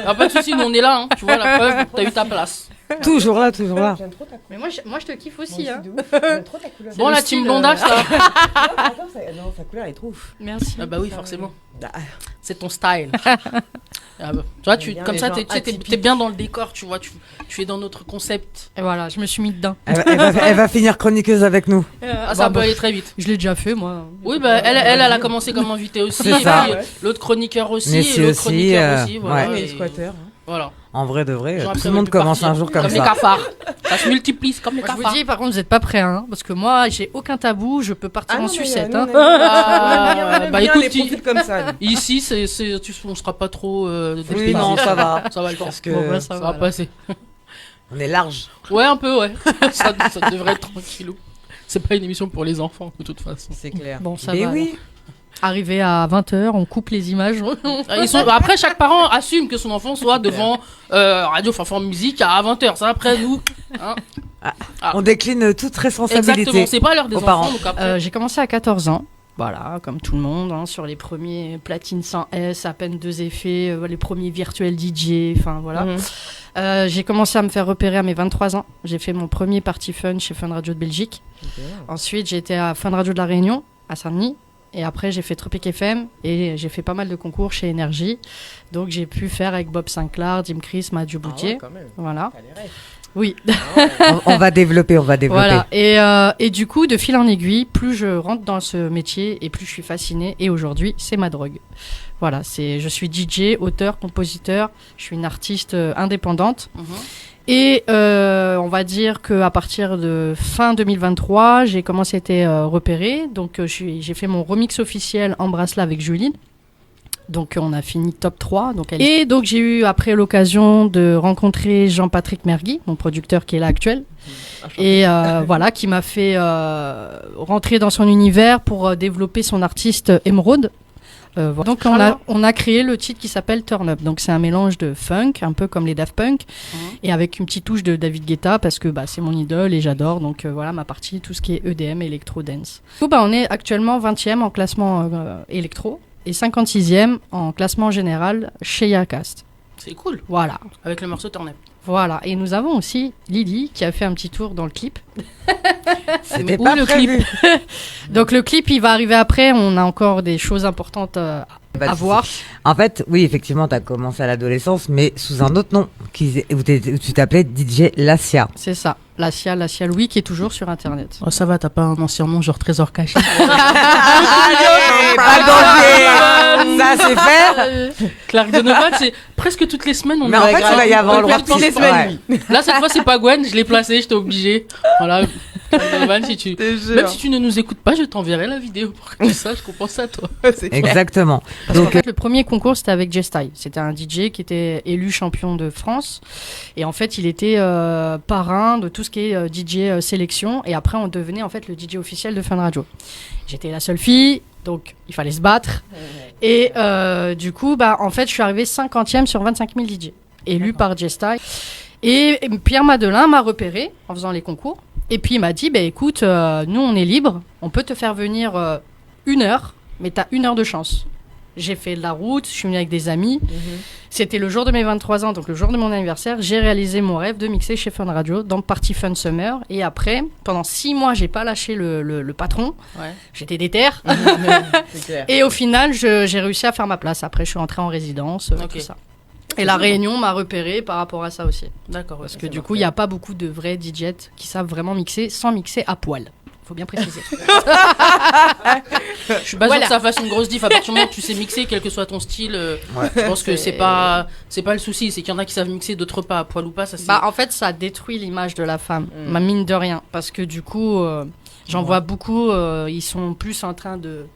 Pas de soucis, nous on est là, hein. Tu vois la preuve, t'as eu ta place. Toujours là, toujours là. J'aime trop ta couleur. Mais moi, je te kiffe aussi. Hein. De ouf. J'aime trop ta couleur. Bon, la team blondasse là. Non, sa couleur elle est trop ouf. Merci. Ah bah oui, forcément. Ah, C'est ton style. Ah bah. Tu vois, bien comme les ça, gens t'es atypiques. bien dans le décor, tu vois. Tu es dans notre concept. Et voilà, je me suis mis dedans. Elle va finir chroniqueuse avec nous. Ça peut aller très vite. Je l'ai déjà fait, moi. Oui, bah elle a commencé comme invitée aussi. C'est Et ça. puis l'autre chroniqueur aussi. Messi Et l'autre aussi, chroniqueur aussi. Voilà. ouais. les Et squatteurs. voilà. En vrai de vrai, Genre, tout après, le monde on peut commence partir. un jour comme les ça. cafards. Ça se multiplie, c'est comme les Moi, je cafards. vous dis, par contre, vous n'êtes pas prêts, hein, parce que moi, j'ai aucun tabou, je peux partir en sucette. Hein. Bah écoute, les profils comme ça. ici, on sera pas trop Oui, dépensé. non, ça va. Ça va le temps. Parce que Bon, bah, Ça ça va va. passer. on est large. Ouais, un peu, ouais. ça devrait être tranquillou. C'est pas une émission pour les enfants, de toute façon. C'est clair. Bon, ça Et va. oui. Arrivé à 20h, on coupe les images. Après, chaque parent assume que son enfant soit devant Radio Fanfan Musique à 20h. Ça, après, nous. Hein. On décline toute responsabilité. Exactement, c'est pas l'heure des aux enfants. parents. Donc après, J'ai commencé à 14 ans. Voilà, comme tout le monde, hein, sur les premiers platines sans S, à peine 2 effets, les premiers virtuels DJ, enfin voilà. J'ai commencé à me faire repérer à mes 23 ans. J'ai fait mon premier party fun chez Fun Radio de Belgique. Ensuite, j'ai été à Fun Radio de La Réunion, à Saint-Denis. Et après, j'ai fait Tropic FM et j'ai fait pas mal de concours chez Énergie. Donc, j'ai pu faire avec Bob Sinclair, Jim Chris, Mathieu Boutier. Voilà. Oui. On va développer. Voilà. Et du coup, de fil en aiguille, plus je rentre dans ce métier et plus je suis fascinée. Et aujourd'hui, c'est ma drogue. Voilà. Je suis DJ, auteur, compositeur. Je suis une artiste indépendante. Et on va dire qu'à partir de fin 2023, j'ai commencé à être repérée. Donc, j'ai fait mon remix officiel Embrasse-la avec Julie. Donc, on a fini top 3. Et donc, j'ai eu après l'occasion de rencontrer Jean-Patrick Mergui, mon producteur qui est là actuel. Et voilà, qui m'a fait rentrer dans son univers pour développer son artiste Émeraude. Voilà. Donc on a créé le titre qui s'appelle Turn Up. Donc c'est un mélange de funk, un peu comme les Daft Punk, et avec une petite touche de David Guetta parce que c'est mon idole et j'adore. Donc voilà ma partie, tout ce qui est EDM, électro dance. Du coup, on est actuellement 20e en classement électro et 56e en classement général chez Yacast. c'est cool. Voilà. Avec le morceau Turn Up. Voilà. Et nous avons aussi Lily qui a fait un petit tour dans le clip. C'était Où pas le prévu. Donc le clip il va arriver après. On a encore des choses importantes à voir. En fait, oui, effectivement, tu as commencé à l'adolescence, mais sous un autre nom, où tu t'appelais DJ Lassia. C'est ça. Lassia Louis qui est toujours sur internet. Oh, ça va, t'as pas un ancien nom genre Trésor Caché. Pas danger. Ça, c'est fait. Clark Donovan, c'est presque toutes les semaines. On Mais en fait, il va y avoir le roi toutes les Petit. semaines. Là, cette fois, c'est pas Gwen, je l'ai placé, j'étais obligé. Voilà. Clark Donovan, même si tu ne nous écoutes pas, je t'enverrai la vidéo pour que tu saches qu'on pense à toi. Exactement. Parce qu'en Donc, fait, le premier concours, c'était avec J-Style. C'était un DJ qui était élu champion de France. Et en fait, il était parrain de tout ce qui est DJ sélection. Et après, on devenait en fait le DJ officiel de Fun Radio. J'étais la seule fille, donc il fallait se battre. Et du coup, en fait, je suis arrivée 50e sur 25 000 DJ, élu par J-Style. Et Pierre Madelin m'a repéré en faisant les concours. Et puis il m'a dit, écoute, nous on est libre, on peut te faire venir 1 heure, mais t'as 1 heure de chance. J'ai fait de la route, je suis venue avec des amis. C'était le jour de mes 23 ans, donc le jour de mon anniversaire. J'ai réalisé mon rêve de mixer chez Fun Radio dans Party Fun Summer. Et après, pendant 6 mois, j'ai pas lâché le patron. Ouais. J'étais déter. Et au final, j'ai réussi à faire ma place. Après, je suis rentrée en résidence, tout ça. Et la Réunion m'a repéré par rapport à ça aussi. D'accord. Parce que du coup, il n'y a pas beaucoup de vrais DJs qui savent vraiment mixer sans mixer à poil. Faut bien préciser. Je suis pas sûre que ça fasse une grosse diff à partir du moment où tu sais mixer, quel que soit ton style. Je pense que c'est pas le souci, c'est qu'il y en a qui savent mixer, d'autres pas, à poil ou pas. Ça, en fait, ça détruit l'image de la femme, mine de rien, parce que du coup, j'en vois beaucoup, ils sont plus en train de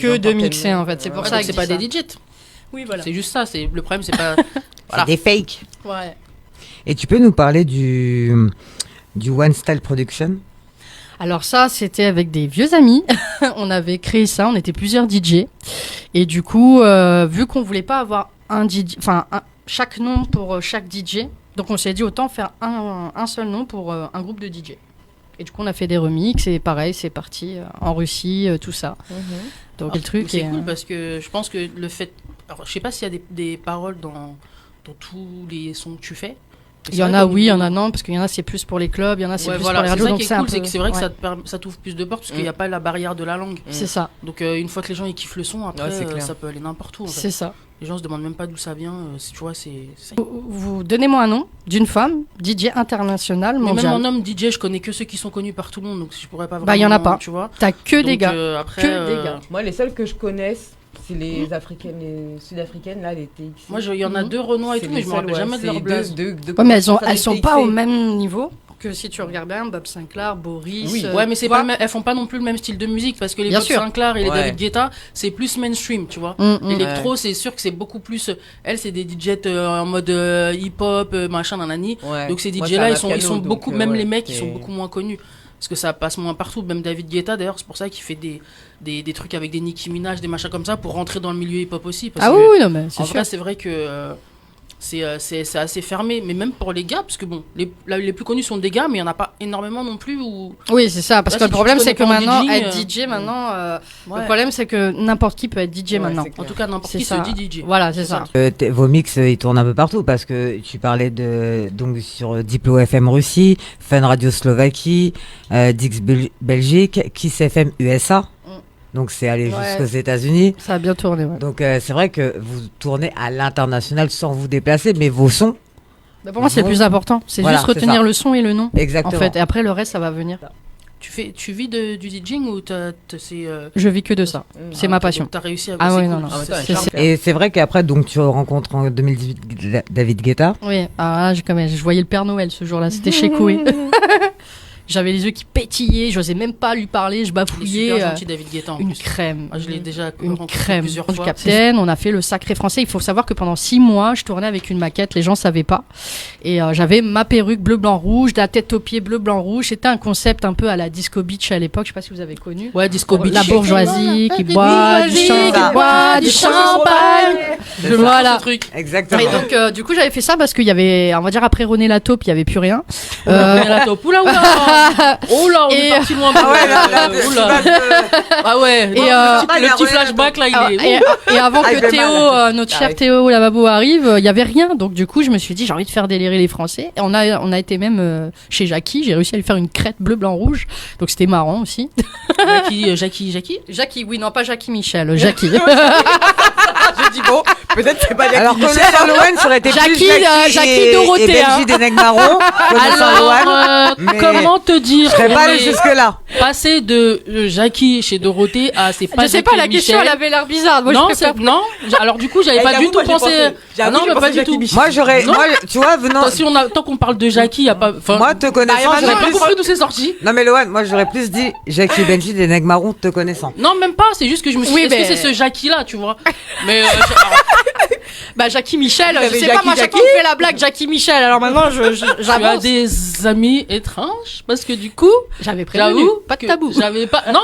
que de mixer en fait. C'est pour ça que c'est pas des DJs. Oui, voilà. C'est juste ça. Le problème, c'est pas. c'est des fakes. Ouais. Et tu peux nous parler du One Style Production? Alors ça, c'était avec des vieux amis. On avait créé ça, on était plusieurs DJ. Et du coup, vu qu'on voulait pas avoir chaque nom pour chaque DJ, donc on s'est dit autant faire un seul nom pour un groupe de DJ. Et du coup, on a fait des remixes et pareil, c'est parti en Russie, tout ça. Donc le truc c'est cool parce que je pense que le fait Alors, je sais pas s'il y a des paroles dans tous les sons que tu fais. Il y en a oui, il y en a non, parce qu'il y en a c'est plus pour les clubs, il y en a c'est plus pour les radios. C'est ça qui est cool, c'est que c'est vrai que ouais. ça t'ouvre plus de portes parce qu'il n'y a pas la barrière de la langue. C'est ça. Donc une fois que les gens ils kiffent le son, après ça peut aller n'importe où. En fait. C'est ça. Les gens se demandent même pas d'où ça vient. Tu vois, Vous donnez-moi un nom d'une femme DJ internationale mondiale. Même en homme DJ, je connais que ceux qui sont connus par tout le monde, donc je pourrais pas vraiment. Bah il y en a pas. Tu vois. T'as que donc, des gars. Après, que des gars. Moi, les seules que je connaisse, c'est les africaines, les sud-africaines, là, les TXC. Moi, il y en a 2 Renois et tout, mais je me rappelle jamais de leur blaze. Ouais, mais elles sont pas au même niveau que si tu regardes bien Bob Sinclair, Boris. Oui, ouais, mais c'est pas elles font pas non plus le même style de musique parce que les Bob Sinclair et les David Guetta, c'est plus mainstream, tu vois. L'électro, c'est sûr que c'est beaucoup plus. Elles, c'est des DJ en mode hip-hop, machin, nanani. Donc ces DJ là, ils sont beaucoup, même les mecs, ils sont beaucoup moins connus. Parce que ça passe moins partout, même David Guetta d'ailleurs, c'est pour ça qu'il fait des trucs avec des Nicki Minaj, des machins comme ça, pour rentrer dans le milieu hip-hop aussi. Parce oui, non mais c'est en sûr. vrai, c'est vrai que c'est assez fermé, mais même pour les gars, parce que bon, les plus connus sont des gars, mais il n'y en a pas énormément non plus. Oui, c'est ça, parce là, que si le problème c'est que maintenant, DJing, être DJ maintenant, le problème c'est que n'importe qui peut être DJ maintenant. En tout cas, n'importe qui ça. se dit DJ. Voilà, c'est ça. Vos mix, ils tournent un peu partout parce que tu parlais donc sur Diplo FM Russie, Fun Radio Slovaquie, Dix Belgique, Kiss FM USA. Donc c'est allé jusqu'aux États-Unis. Ça a bien tourné. Ouais. Donc c'est vrai que vous tournez à l'international sans vous déplacer, mais vos sons. Bah pour moi, c'est le plus important. C'est juste retenir le son et le nom. Exactement. En fait, et après le reste, ça va venir. Tu vis du DJing ou c'est Je vis que de ça. C'est ma passion. T'as réussi à. Ah oui, non. Et c'est vrai qu'après, donc tu rencontres en 2018 David Guetta. Oui. Ah, je voyais le Père Noël ce jour-là. C'était chez Koé. J'avais les yeux qui pétillaient, j'osais même pas lui parler, je bafouillais. Super gentil David Guetta en une plus. Crème. Je l'ai déjà une crème plusieurs du fois. Capitaine. On a fait le Sacré Français. Il faut savoir que pendant 6 mois, je tournais avec une maquette. Les gens savaient pas. Et j'avais ma perruque bleu blanc rouge, de la tête aux pieds bleu blanc rouge. C'était un concept un peu à la Disco Beach à l'époque. Je sais pas si vous avez connu. Ouais, Disco Beach. La bourgeoisie qui boit du champagne. Voilà. Exactement. Et donc du coup j'avais fait ça parce qu'il y avait, on va dire après René Lataupe, il y avait plus rien. René Lataupe. Oula. Oh là, on est parti loin. Ah ouais. Le petit flashback là, il est. Et avant que Théo, notre cher Théo Lavabo arrive, il y avait rien. Donc du coup, je me suis dit, j'ai envie de faire délirer les Français. Et on a été même chez Jackie. J'ai réussi à lui faire une crête bleu, blanc, rouge. Donc c'était marrant aussi. Jackie, oui, non, pas Jackie Michel, Jackie. Je dis bon, peut-être c'est pas Jackie. Alors connaissant Loane, ça aurait été Jackie Dorothée, et Benji des Nègres Marrons. Alors, comment te dire? Je serais pas allé jusque-là. Passer de Jackie chez Dorothée à c'est pas. Je sais pas, la question elle avait l'air bizarre. Moi, non. Alors du coup, j'avais pas du tout pensé. Non, mais pas du tout. Moi, tu vois, venant. Tant qu'on parle de Jackie, y a pas. Moi, te connaissant, j'aurais pas compris d'où c'est sorti. Non mais Loane, moi j'aurais plus dit Jackie et Benji des Nègres Marrons te connaissant. Non, même pas. C'est juste que je me suis dit, est-ce que c'est ce Jackie là, tu vois? Mais bah Jackie Michel, je sais pas, moi chaque fois on fait la blague Jackie Michel, alors maintenant j'avance. Tu as des amis étranges parce que du coup j'avais prévenu, pas de tabou. J'avais pas. Non,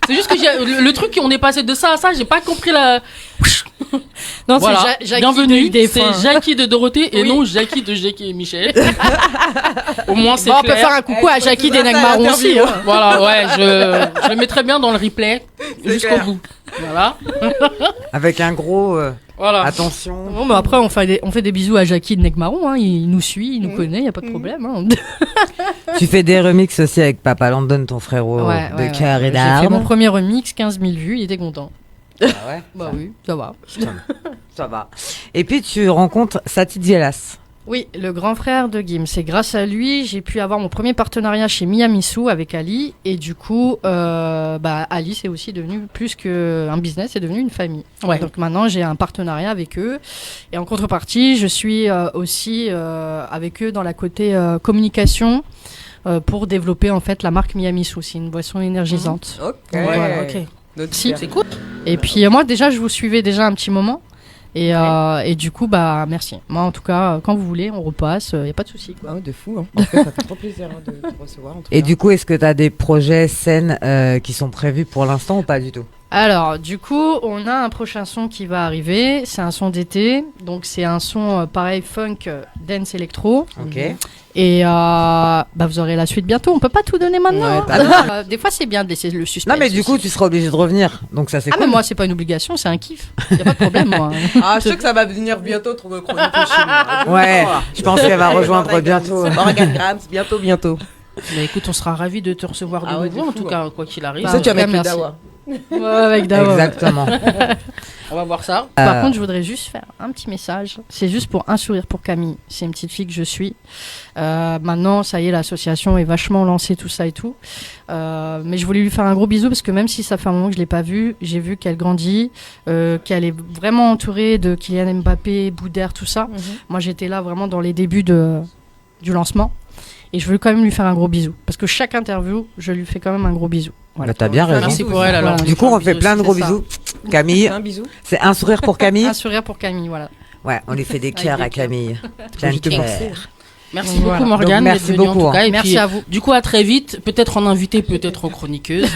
c'est juste que le truc on est passé de ça à ça, j'ai pas compris la. Non, voilà. c'est Jackie. Bienvenue, c'est Jackie de Dorothée et non Jackie de Jackie et Michel. Au moins c'est clair. On peut faire un coucou à Jackie des Nègres Marrons aussi. Voilà, ouais, je le mettrai bien dans le replay jusqu'au bout. Voilà. Avec un gros. Voilà. Attention. Bon, bah après, on fait des bisous à Jackie de Nègres Marrons. Hein. Il nous suit, il nous connaît, il n'y a pas de problème. Hein. Tu fais des remixes aussi avec Papa Landon, ton frérot de cœur et d'âme. J'ai fait mon premier remix, 15 000 vues, il était content. Ah ouais. Bah oui, ça va. Ça va. Et puis tu rencontres Sati Dielas. Oui, le grand frère de Gims. C'est grâce à lui, j'ai pu avoir mon premier partenariat chez Miyamisu avec Ali. Et du coup, Ali, c'est aussi devenu plus qu'un business, c'est devenu une famille. Ouais. Donc maintenant, j'ai un partenariat avec eux. Et en contrepartie, je suis aussi avec eux dans la côté communication pour développer en fait la marque Miyamisu. C'est une boisson énergisante. Ok. Voilà, ok. Si. C'est cool. Et puis moi, déjà, je vous suivais déjà un petit moment. Et du coup, bah merci. Moi, en tout cas, quand vous voulez, on repasse. Y a pas de souci. Ah, de fou. Hein. En fait, ça fait trop plaisir de te recevoir. En tout Et cas. du coup, est-ce que tu as des projets scènes qui sont prévus pour l'instant ou pas du tout? Alors, du coup, on a un prochain son qui va arriver. C'est un son d'été. Donc, c'est un son pareil, funk, dance, électro. Ok. Et vous aurez la suite bientôt. On peut pas tout donner maintenant. Ouais, des fois, c'est bien de laisser le suspense. Non, mais du coup, tu seras obligé de revenir. Donc, ça, c'est cool. Mais moi, c'est pas une obligation, c'est un kiff. Y a pas de problème, moi. Je sais que ça va venir bientôt, trouver chronique chez nous. Ouais, je pense qu'elle va rejoindre bientôt. Morgane Grams, bientôt. Bah écoute, on sera ravis de te recevoir de nouveau, en tout cas, quoi qu'il arrive. Ça, tu vas mettre le merci. Dawa. Ouais, avec Dawa. Exactement. On va voir ça. Par contre, je voudrais juste faire un petit message. C'est juste pour un sourire pour Camille. C'est une petite fille que je suis. Maintenant, ça y est, l'association est vachement lancée, tout ça et tout. Mais je voulais lui faire un gros bisou parce que même si ça fait un moment que je l'ai pas vue, j'ai vu qu'elle grandit, qu'elle est vraiment entourée de Kylian Mbappé, Boudère, tout ça. Moi, j'étais là vraiment dans les débuts du lancement. Et je veux quand même lui faire un gros bisou. Parce que chaque interview, je lui fais quand même un gros bisou. Voilà. T'as bien raison. Merci pour elle alors. Du coup, on fait plein de gros bisous. Camille, Un bisou. c'est un sourire pour Camille. Un sourire pour Camille, voilà. Ouais, on lui fait des cœurs à Camille. Plein de cœurs. Merci Voilà. beaucoup Morgane Donc, d'être venue en tout cas. Et merci puis, à vous. Du coup, à très vite. Peut-être en invité, peut-être en chroniqueuse.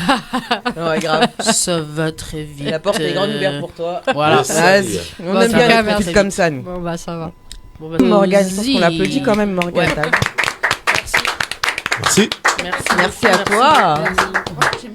Ouais, grave. Ça va très vite. La porte est grande ouverte pour toi. Voilà. Vas-y. On Bah, aime ça bien va, les merci. profils comme ça, nous. Bon, bah, ça va. Bon, bah, Morgane, je pense vas-y. qu'on l'applaudit quand même, Morgane. Ouais. Merci. Merci. Merci à toi. Merci.